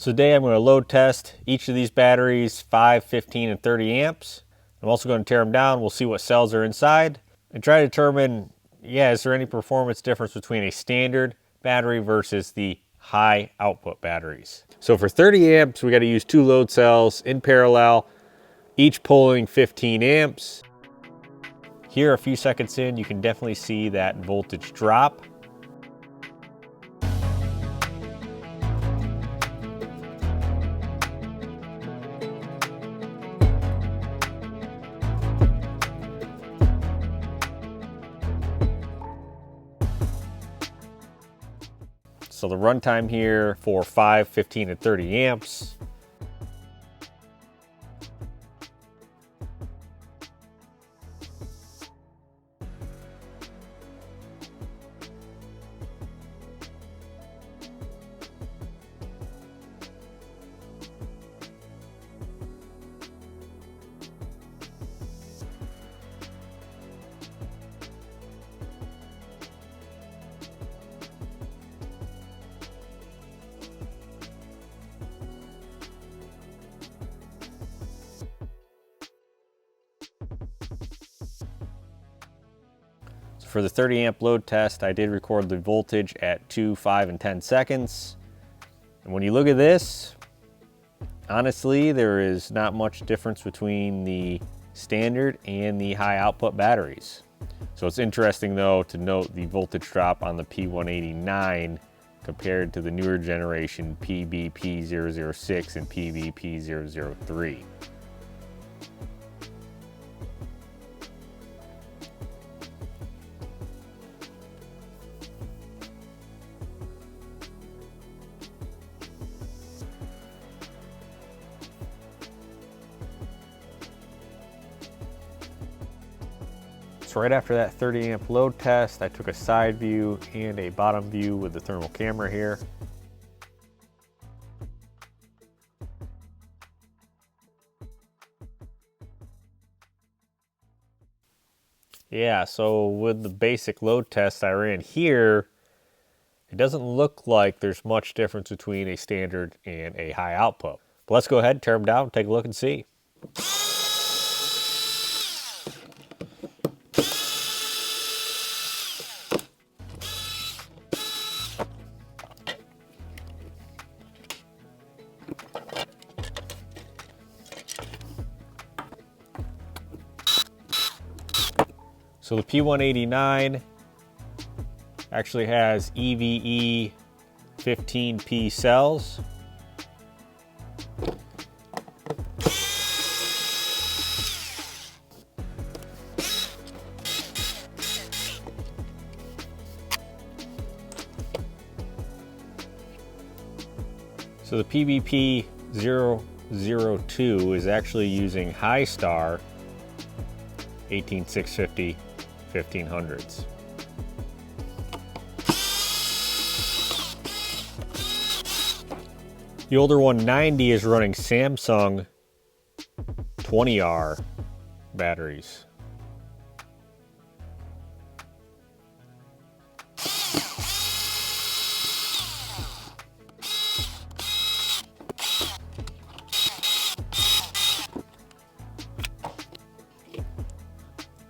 So today I'm going to load test each of these batteries, 5, 15, and 30 amps. I'm also going to tear them down. We'll see what cells are inside and try to determine, is there any performance difference between a standard battery versus the high output batteries. So for 30 amps, we got to use 2 load cells in parallel, each pulling 15 amps. Here, a few seconds in, you can definitely see that voltage drop. So the runtime here for 5, 15, and 30 amps. For the 30 amp load test, I did record the voltage at 2, 5, and 10 seconds. And when you look at this, honestly, there is not much difference between the standard and the high output batteries. So it's interesting though to note the voltage drop on the P189 compared to the newer generation PBP006 and PBP003. So right after that 30 amp load test, I took a side view and a bottom view with the thermal camera here. Yeah, so with the basic load test I ran here, it doesn't look like there's much difference between a standard and a high output. But let's go ahead, tear them down, take a look and see. So the P189 actually has EVE 15P cells. So the PBP 002 is actually using High Star 18650 1500s. The older 190 is running Samsung 20R batteries.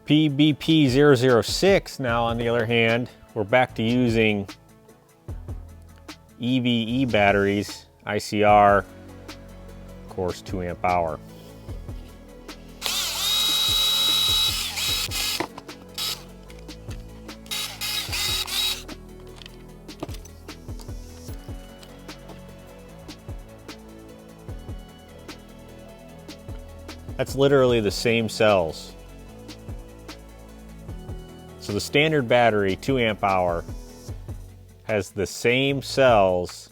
PBP006 now, on the other hand, we're back to using EVE batteries, ICR, of course 2 amp hour. That's literally the same cells. So the standard battery, 2 amp hour, has the same cells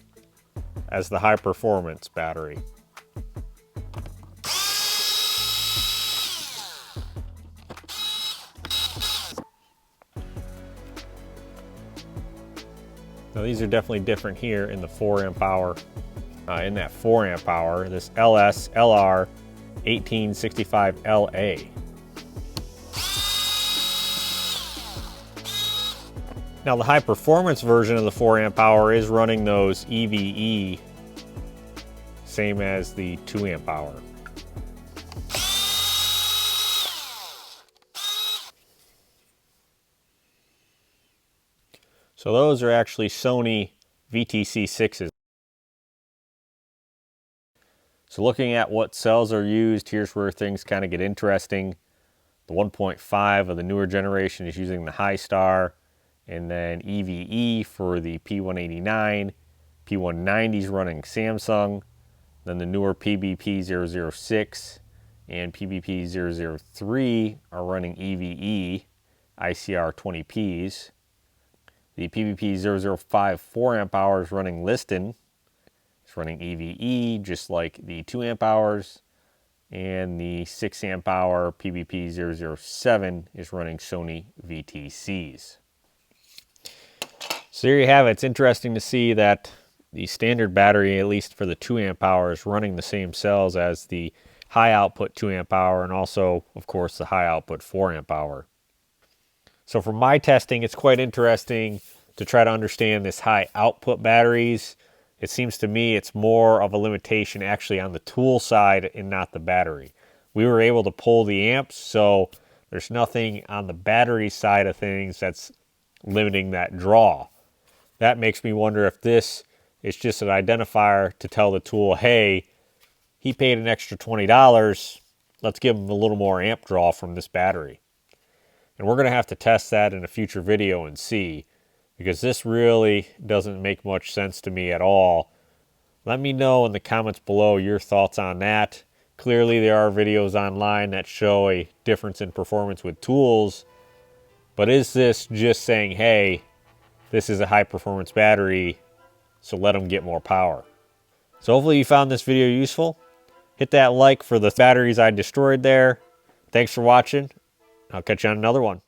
as the high performance battery. Now these are definitely different here in the 4 amp hour. In that 4 amp hour, this LS LR 1865 LA. Now the high performance version of the 4 amp hour is running those EVE same as the 2 amp hour. So those are actually Sony VTC6s. So looking at what cells are used, here's where things kind of get interesting. The 1.5 of the newer generation is using the High Star, and then EVE for the P189. P190 is running Samsung. Then the newer PBP006 and PBP003 are running EVE ICR 20Ps. The PBP005 4 amp hours running Liston. It's running EVE just like the 2 amp hours. And the 6 amp hour PBP007 is running Sony VTCs. So there you have it. It's interesting to see that the standard battery, at least for the 2 amp hour, is running the same cells as the high output 2 amp hour and also, of course, the high output 4 amp hour. So for my testing, it's quite interesting to try to understand this high output batteries. It seems to me it's more of a limitation actually on the tool side and not the battery. We were able to pull the amps, so there's nothing on the battery side of things that's limiting that draw. That makes me wonder if this is just an identifier to tell the tool, hey, he paid an extra $20, let's give him a little more amp draw from this battery. And we're going to have to test that in a future video and see, because this really doesn't make much sense to me at all. Let me know in the comments below your thoughts on that. Clearly there are videos online that show a difference in performance with tools, but is this just saying, hey, this is a high performance battery, so let them get more power? So hopefully you found this video useful. Hit that like for the batteries I destroyed there. Thanks for watching. I'll catch you on another one.